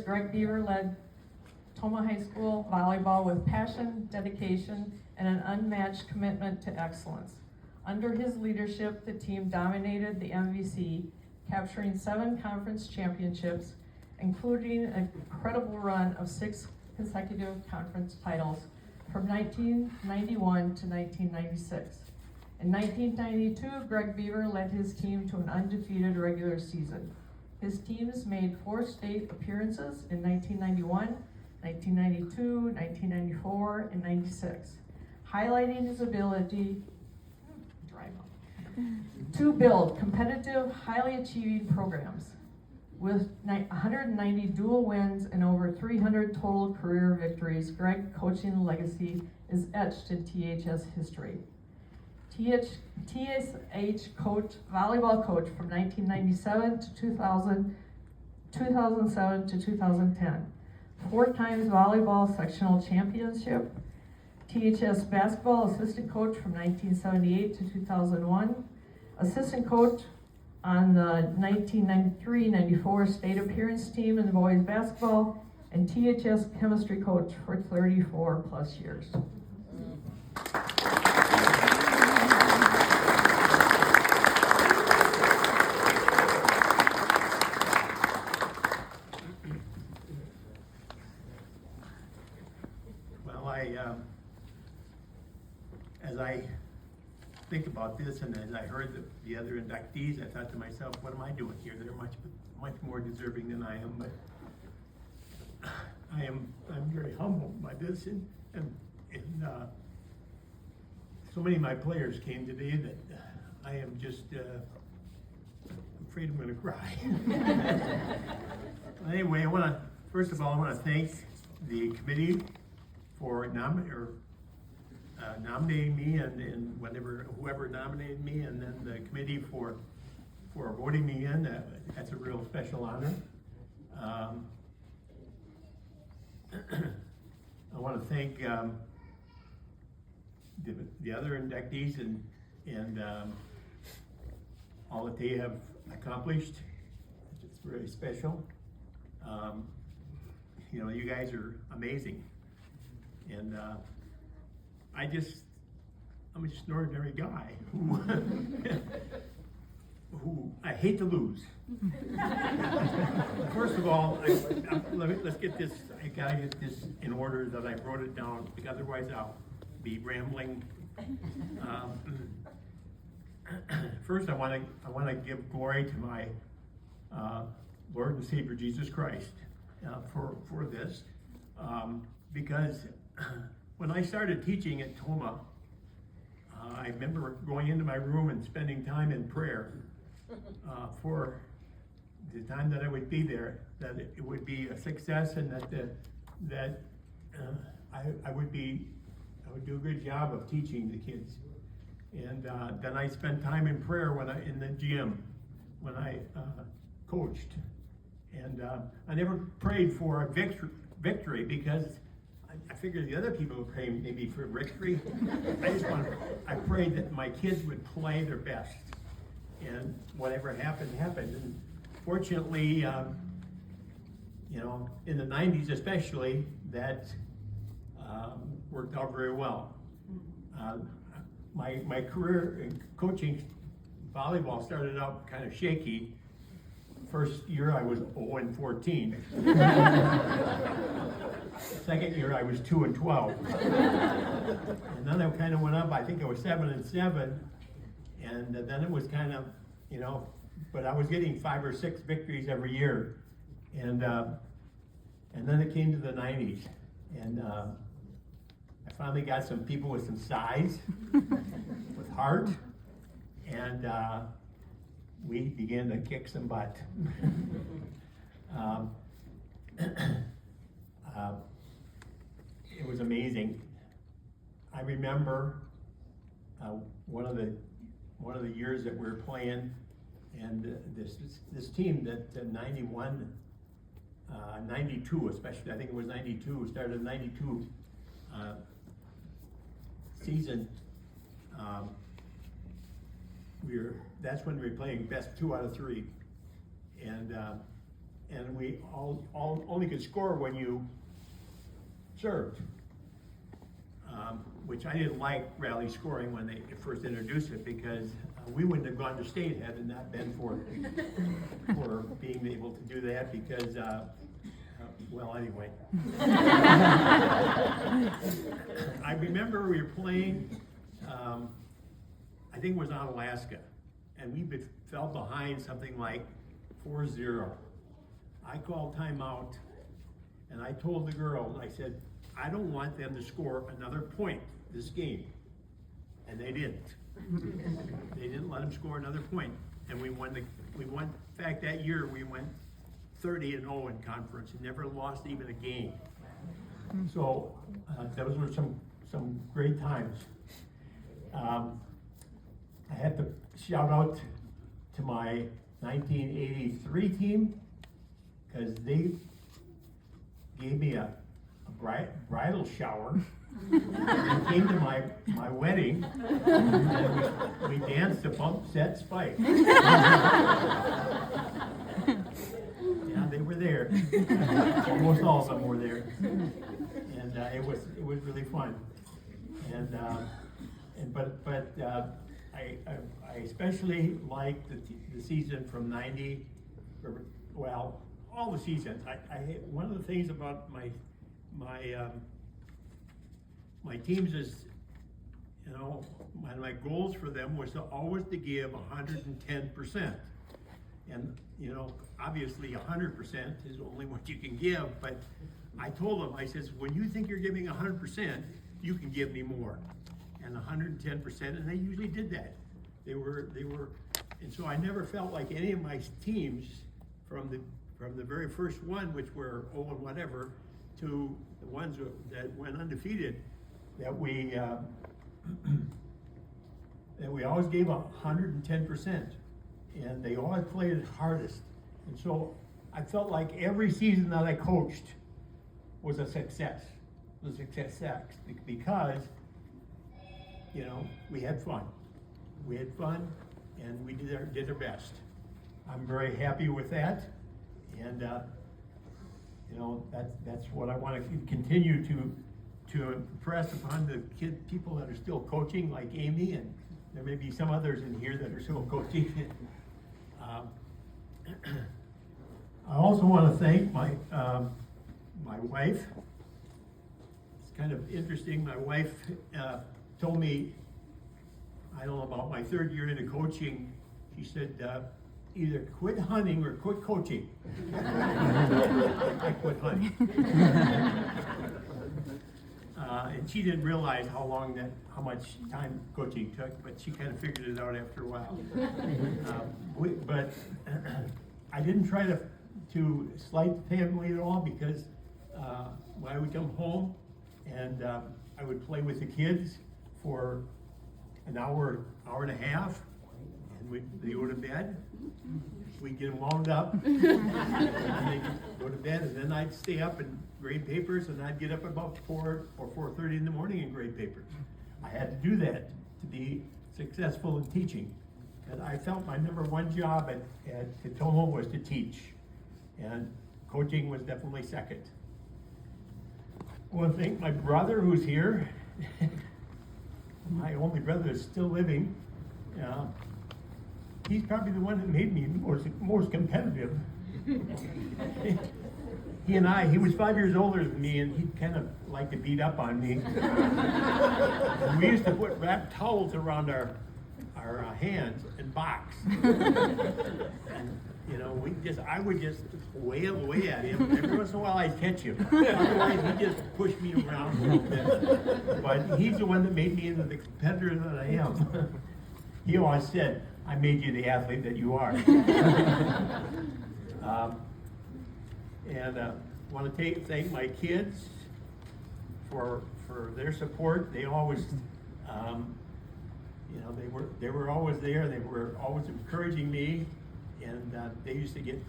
Greg Beaver led Toma High School volleyball with passion, dedication, and an unmatched commitment to excellence. Under his leadership, the team dominated the MVC, capturing 7 conference championships, including an incredible run of 6 consecutive conference titles from 1991 to 1996. In 1992, Greg Beaver led his team to an undefeated regular season. His teams made 4 state appearances in 1991, 1992, 1994, and 96, highlighting his ability to build competitive, highly achieving programs. With 190 dual wins and over 300 total career victories, Greg's coaching legacy is etched in THS history. TSH coach, volleyball coach from 1997 to 2007 to 2010. 4 times volleyball sectional championship. THS basketball assistant coach from 1978 to 2001. Assistant coach on the 1993-94 state appearance team in the boys basketball, and THS chemistry coach for 34 plus years. As I think about this, and as I heard the other inductees, I thought to myself, what am I doing here? They're much more deserving than I am, but I'm very humbled by this, and so many of my players came today that I am just afraid I'm going to cry. Anyway, first of all, I want to thank the committee for nominating me, and whoever nominated me, and then the committee for voting me in. That's a real special honor. I want to thank the other inductees and all that they have accomplished. It's very special. You guys are amazing, and I'm just an ordinary guy who I hate to lose. First of all, let's get this. I gotta get this in order that I wrote it down, because otherwise I'll be rambling. First, I want to give glory to my Lord and Savior Jesus Christ for this, because when I started teaching at Toma, I remember going into my room and spending time in prayer for the time that I would be there, that it would be a success, and that I would do a good job of teaching the kids. And then I spent time in prayer in the gym when I coached, and I never prayed for a victory because I figured the other people would pray maybe for victory. I prayed that my kids would play their best, and whatever happened, happened. And fortunately, in the 90s especially, that worked out very well. My career in coaching volleyball started out kind of shaky. First year I was 0-14. Second year I was 2-12. And then I kind of went up, I think I was 7-7. And then it was kind of, but I was getting 5 or 6 victories every year. And then it came to the 90s. And I finally got some people with some size, with heart. And we began to kick some butt. It was amazing. I remember one of the years that we were playing, and this team that 91, 92 especially, I think it was 92, started 92 season. That's when we were playing best 2 out of 3, and and we all only could score when you served. Which I didn't like rally scoring when they first introduced it, because we wouldn't have gone to state had it not been for being able to do that, because well, anyway. I remember we were playing, I think it was on Alaska, and fell behind something like 4-0. I called timeout, and I told the girls, I said, I don't want them to score another point this game. And they didn't. They didn't let them score another point. And we won, in fact, that year we went 30-0 in conference and never lost even a game. So those were some great times. I had to shout out to my 1983 team, because they gave me a bridal shower. They came to my wedding, and we danced to Bump Set Spike. Yeah, they were there. Almost all of them were there, and it was really fun. I especially liked the season from '90. Well, all the seasons. One of the things about my teams is, one of my goals for them was always to give 110%. And, obviously 100% is only what you can give, but I told them, I says, when you think you're giving 100%, you can give me more. And 110%, and they usually did that. They were, and so I never felt like any of my teams from the very first one, which were 0 and whatever, to the ones that went undefeated, that we always gave 110%, and they always played it hardest. And so I felt like every season that I coached was a success, because we had fun. We had fun, and we did our best. I'm very happy with that, and that's what I want to continue to impress upon the people that are still coaching, like Amy, and there may be some others in here that are still coaching. I also want to thank my wife. It's kind of interesting. My wife told me, I don't know, about my 3rd year into coaching, she said, either quit hunting or quit coaching. I quit hunting. And she didn't realize how much time coaching took, but she kind of figured it out after a while. But I didn't try to slight the family at all, because when I would come home and I would play with the kids for an hour and a half, and they go to bed. We'd get them wound up, and they'd go to bed, and then I'd stay up and grade papers, and I'd get up about 4 or 4:30 in the morning and grade papers. I had to do that to be successful in teaching. And I felt my number one job at Tacoma was to teach, and coaching was definitely second. I want to thank my brother who's here. My only brother is still living. He's probably the one that made me most competitive. He was 5 years older than me, and he kind of liked to beat up on me. And we used to put wrapped towels around our hands and box. And I would just wail away at him. Every once in a while I'd catch him. Otherwise he'd just push me around a little bit. But he's the one that made me into the competitor that I am. He always said, I made you the athlete that you are. And want to thank my kids for their support. They always, they were always there. They were always encouraging me, and they used to get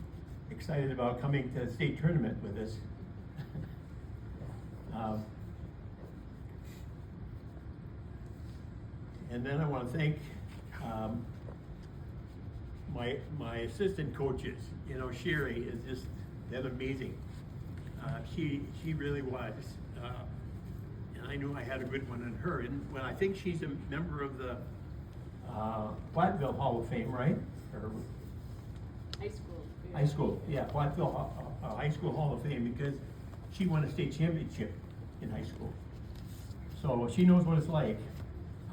excited about coming to the state tournament with us. And then I want to thank my assistant coaches. Sherry is just that amazing. She really was. And I knew I had a good one in her. And when I think she's a member of the Platteville Hall of Fame, right? Or High school. high school, yeah, Platteville High School Hall of Fame, because she won a state championship in high school. So she knows what it's like.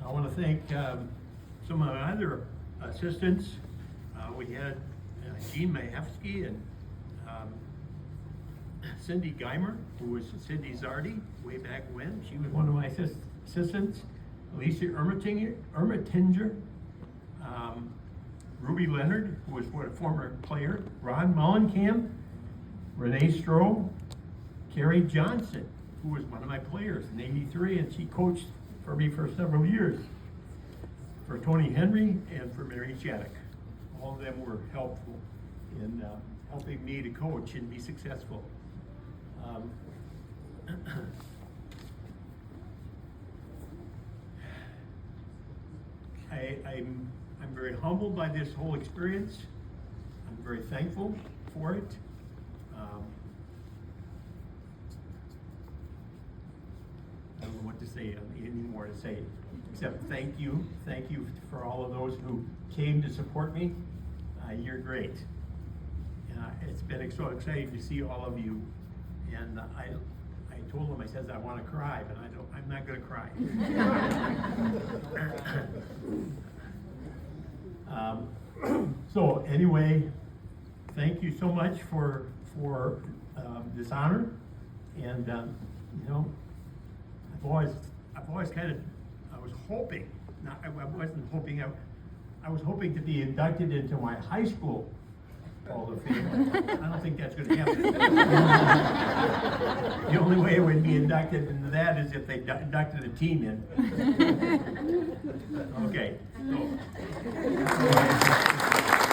I want to thank some of my other assistants. We had Jean Majewski and Cindy Geimer, who was Cindy Zardi way back when. She was one of my assistants. Alicia Ermatinger, Ruby Leonard, who was a former player. Ron Mullenkamp, Renee Stroh, Carrie Johnson, who was one of my players in '83, and she coached for me for several years. For Tony Henry and for Mary Shattuck. All of them were helpful in helping me to coach and be successful. I'm very humbled by this whole experience. I'm very thankful for it. I don't know what to say, any more to say, except thank you. Thank you for all of those who came to support me. You're great. It's been so exciting to see all of you. And I told them, I said, I want to cry, but I'm not going to cry. So anyway, thank you so much for this honor. And you know, I've always kind of, I was hoping, I wasn't hoping, I was hoping to be inducted into my high school Hall of Fame. I don't think that's gonna happen. The only way I would be inducted into that is if they inducted a team in.